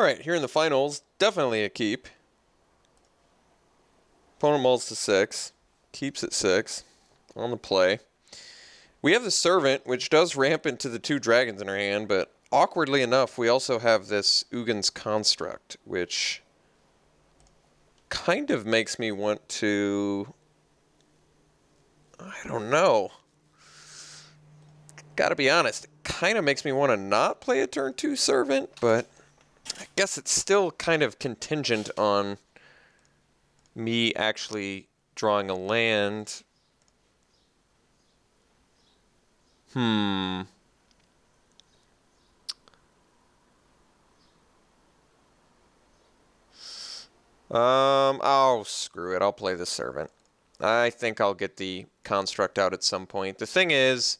Alright, here in the finals, definitely a keep. Opponent mulls to 6. Keeps at 6. On the play. We have the Servant, which does ramp into the 2 dragons in our hand, but awkwardly enough, we also have this Ugin's Construct, which kind of makes me want to... I don't know. Gotta be honest, it kind of makes me want to not play a turn 2 Servant, but I guess it's still kind of contingent on me actually drawing a land. Oh, screw it. I'll play the Servant. I think I'll get the Construct out at some point. The thing is,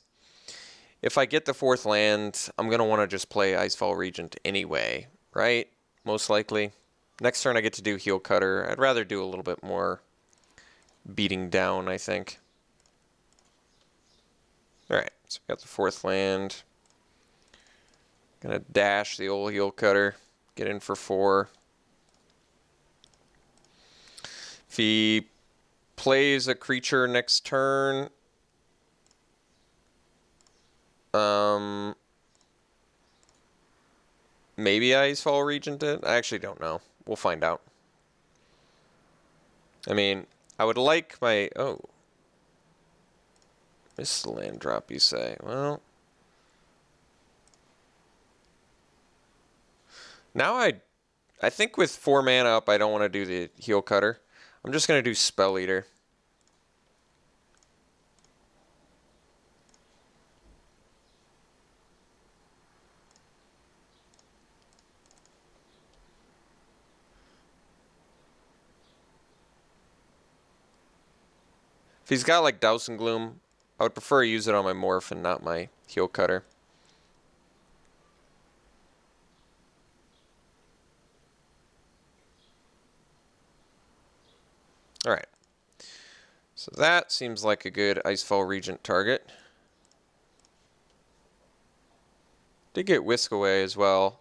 if I get the 4th land, I'm going to want to just play Icefall Regent anyway, right? Most likely. Next turn I get to do Heel Cutter. I'd rather do a little bit more beating down, I think. Alright, so we got the 4th land. Gonna dash the old Heel Cutter. Get in for 4. If he plays a creature next turn, maybe Icefall Regent it? I actually don't know. We'll find out. I mean, I would like my... Oh. Missed the land drop, you say. Well... Now I think with 4 mana up, I don't want to do the Heel Cutter. I'm just going to do Spell Eater. If he's got like Douse and Gloom, I would prefer to use it on my Morph and not my Heel Cutter. Alright. So that seems like a good Icefall Regent target. Did get Whisk Away as well.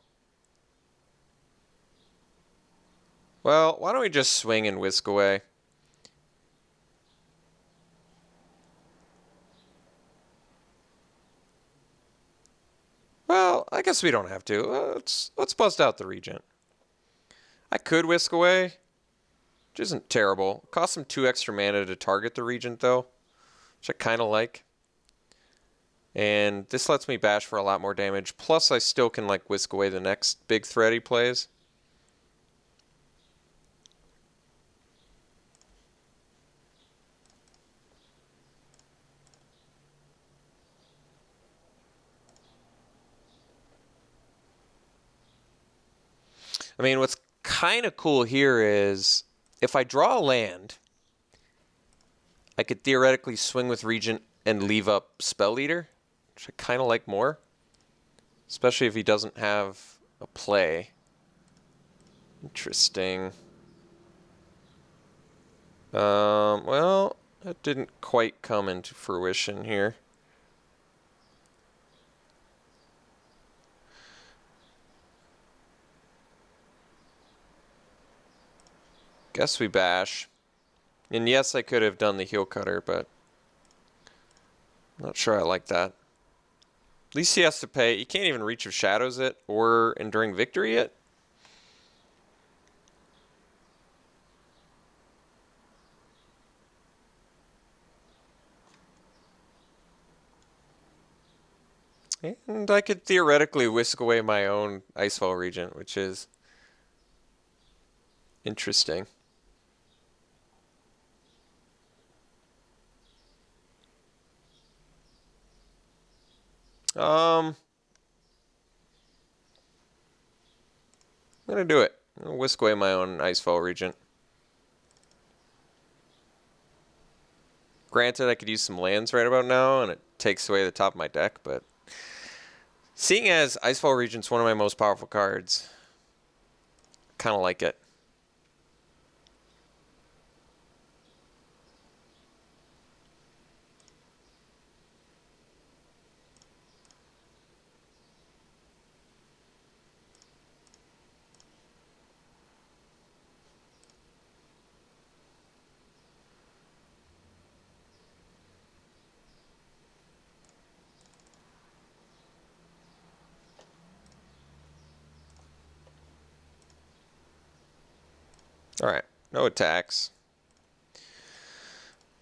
Well, why don't we just swing and Whisk Away? Well, I guess we don't have to. Let's bust out the Regent. I could Whisk Away, which isn't terrible. Costs him 2 extra mana to target the Regent, though, which I kind of like. And this lets me bash for a lot more damage. Plus, I still can like Whisk Away the next big threat he plays. I mean, what's kind of cool here is if I draw a land, I could theoretically swing with Regent and leave up Spell Eater, which I kind of like more, especially if he doesn't have a play. Interesting. Well, that didn't quite come into fruition here. Guess we bash. And yes, I could have done the Heel Cutter, but I'm not sure I like that. At least he has to pay. He can't even Reach of Shadows it or Enduring Victory it. And I could theoretically whisk away my own Icefall Regent, which is interesting. I'm gonna do it. I'll whisk away my own Icefall Regent. Granted, I could use some lands right about now, and it takes away the top of my deck, but seeing as Icefall Regent's one of my most powerful cards, kind of like it. Alright, no attacks.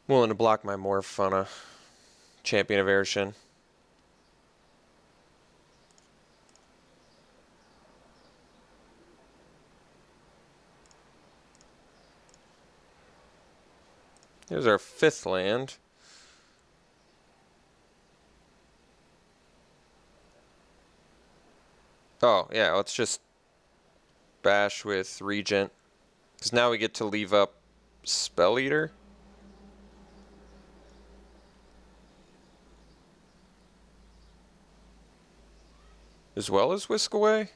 Willing to block my Morph on a Champion of Aershin. Here's our 5th land. Oh, yeah, let's just bash with Regent. Because now we get to leave up Spell Eater. As well as Whisk Away.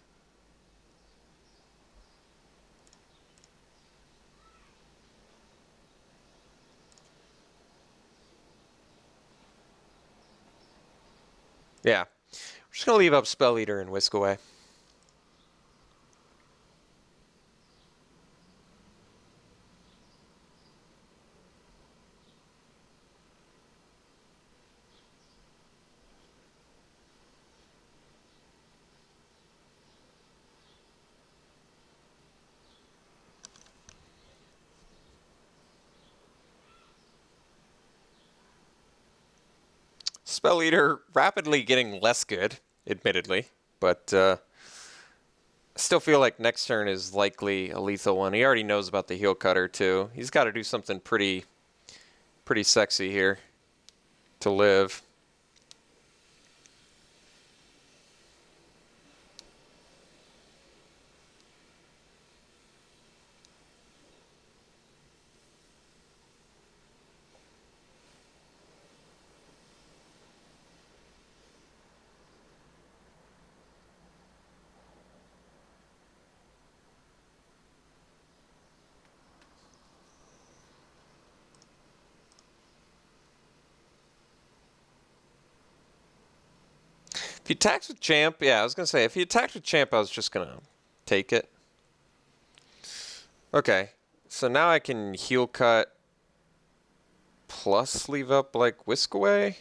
Yeah. We're just going to leave up Spell Eater and Whisk Away. Spell Eater rapidly getting less good, admittedly, but I still feel like next turn is likely a lethal one. He already knows about the Heel Cutter too. He's got to do something pretty sexy here to live. If he attacks with Champ, yeah, I was going to say, if he attacked with Champ, I was just going to take it. Okay, so now I can Heel Cut plus leave up, like, Whisk Away.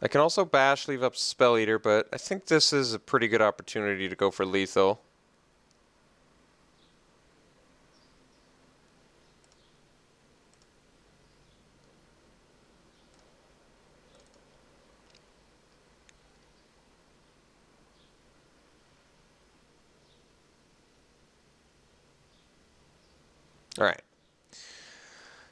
I can also bash, leave up Spell Eater, but I think this is a pretty good opportunity to go for lethal. All right.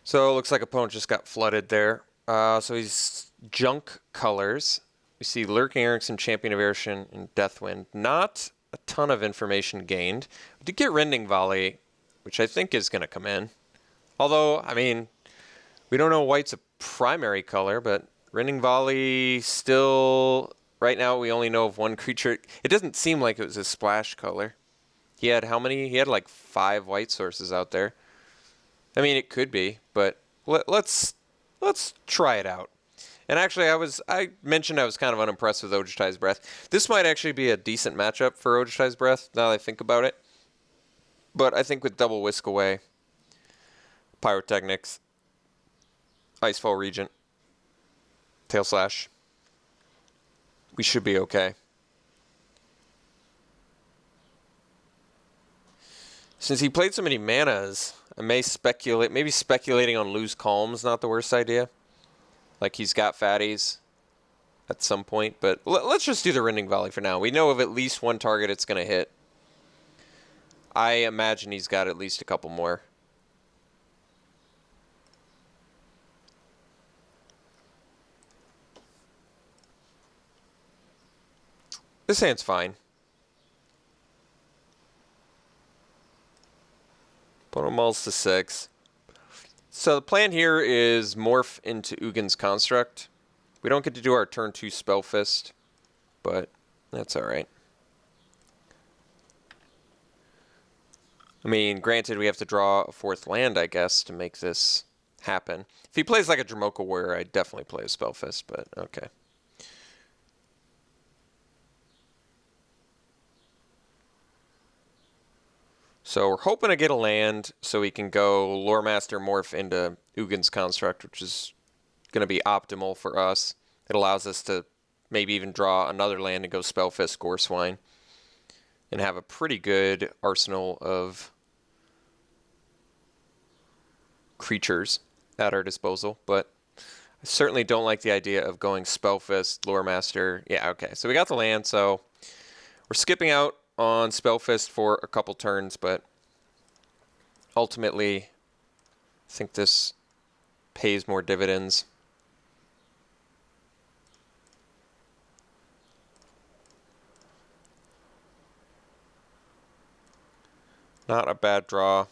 So it looks like opponent just got flooded there. So he's junk colors. We see Lurking Erickson, Champion of Aershin, and Deathwind. Not a ton of information gained. We did get Rending Volley, which I think is going to come in. Although, I mean, we don't know white's a primary color, but Rending Volley still... Right now we only know of one creature. It doesn't seem like it was a splash color. He had how many? He had like 5 white sources out there. I mean, it could be, but let's try it out. And actually, I mentioned I was kind of unimpressed with Ojutai's Breath. This might actually be a decent matchup for Ojutai's Breath, now that I think about it. But I think with double Whisk Away, Pyrotechnics, Icefall Regent, Tail Slash, we should be okay. Since he played so many manas, I may speculate, maybe speculating on Lose Calm's not the worst idea. Like he's got fatties at some point, but let's just do the Rending Volley for now. We know of at least one target it's going to hit. I imagine he's got at least a couple more. This hand's fine. Opponent mulls to 6. So the plan here is morph into Ugin's Construct. We don't get to do our turn 2 Spell Fist, but that's alright. I mean, granted, we have to draw a 4th land, I guess, to make this happen. If he plays like a Dromoka Warrior, I'd definitely play a Spell Fist, but okay. So we're hoping to get a land so we can go Loremaster morph into Ugin's Construct, which is going to be optimal for us. It allows us to maybe even draw another land and go Spellfist, Goreswine. and have a pretty good arsenal of creatures at our disposal, but I certainly don't like the idea of going Spellfist, Loremaster. Yeah, okay, so we got the land, so we're skipping out on Spellfist for a couple turns, but ultimately I think this pays more dividends. Not a bad draw.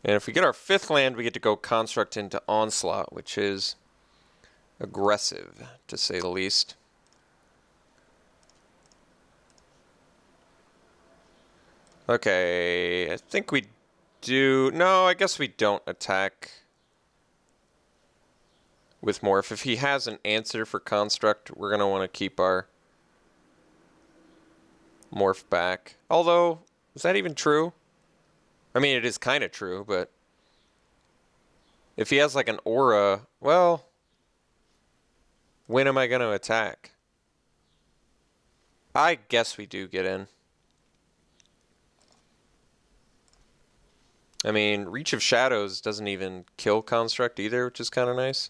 And if we get our 5th land, we get to go Construct into Onslaught, which is aggressive, to say the least. Okay, I think we do... No, I guess we don't attack with Morph. If he has an answer for Construct, we're going to want to keep our Morph back. Although, is that even true? I mean, it is kind of true, but if he has like an aura, well, when am I going to attack? I guess we do get in. I mean, Reach of Shadows doesn't even kill Construct either, which is kind of nice.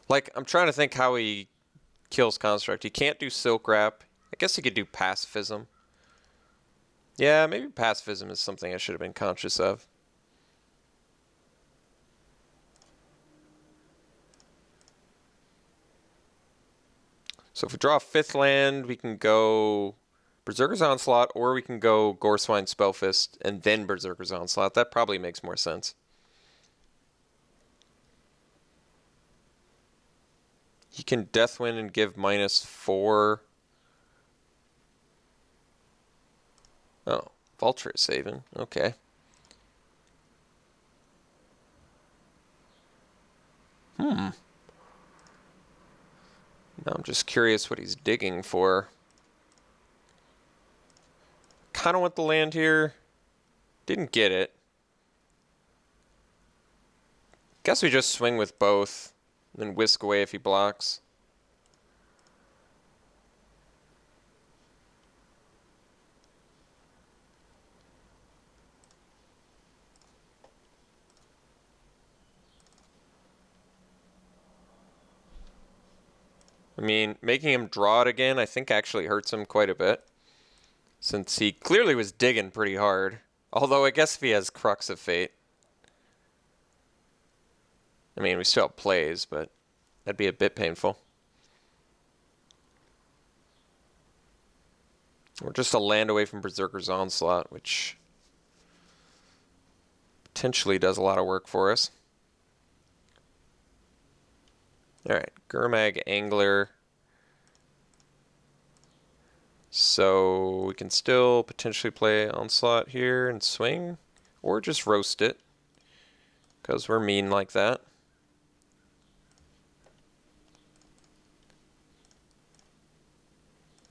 Like, I'm trying to think how he kills Construct. He can't do Silk Wrap. I guess he could do Pacifism. Yeah, maybe Pacifism is something I should have been conscious of. So if we draw a 5th land, we can go Berserker's Onslaught, or we can go Goreswine Spellfist and then Berserker's Onslaught. That probably makes more sense. He can Deathwind and give -4. Oh, Vulture is saving. Okay. Now I'm just curious what he's digging for. Kind of want the land here. Didn't get it. Guess we just swing with both, then whisk away if he blocks. I mean, making him draw it again, I think actually hurts him quite a bit, since he clearly was digging pretty hard. Although I guess if he has Crux of Fate. I mean, we still have plays, but that'd be a bit painful. We're just a land away from Berserker's Onslaught, which potentially does a lot of work for us. Alright, Gurmag Angler. So we can still potentially play Onslaught here and swing, or just roast it, because we're mean like that.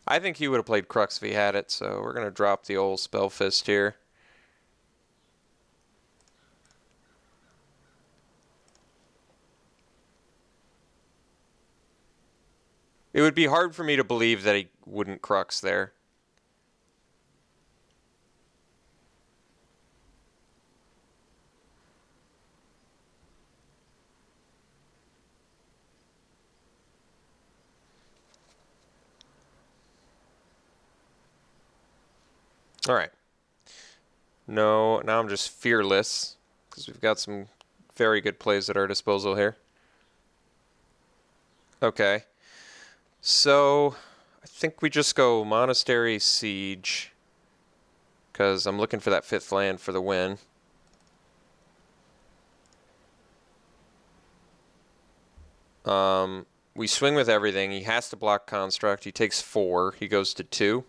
I think he would have played Crux if he had it, so we're going to drop the old Spellfist here. It would be hard for me to believe that he wouldn't Crux there. Alright. No, now I'm just fearless, because we've got some very good plays at our disposal here. Okay. So, I think we just go Monastery Siege, because I'm looking for that 5th land for the win. We swing with everything. He has to block Construct. He takes 4. He goes to 2.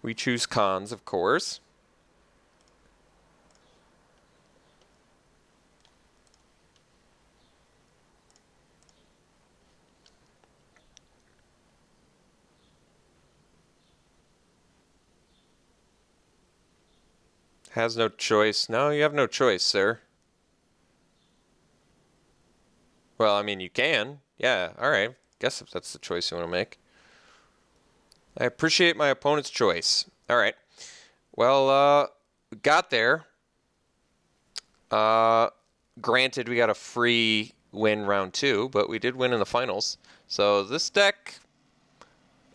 We choose Cons, of course. Has no choice. No, you have no choice, sir. Well, I mean, you can. Yeah, all right. Guess if that's the choice you want to make. I appreciate my opponent's choice. All right. Well, we got there. Granted, we got a free win round 2, but we did win in the finals. So this deck,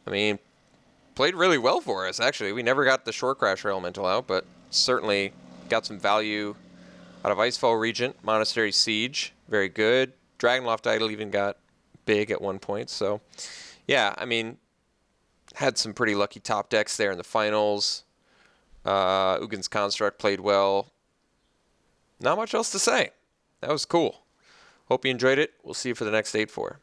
I mean, played really well for us, actually. We never got the Shore Crasher Elemental out, but certainly got some value out of Icefall Regent, Monastery Siege. Very good. Dragonloft Idol even got big at one point. So, yeah, I mean, had some pretty lucky top decks there in the finals. Ugin's Construct played well. Not much else to say. That was cool. Hope you enjoyed it. We'll see you for the next 8-4.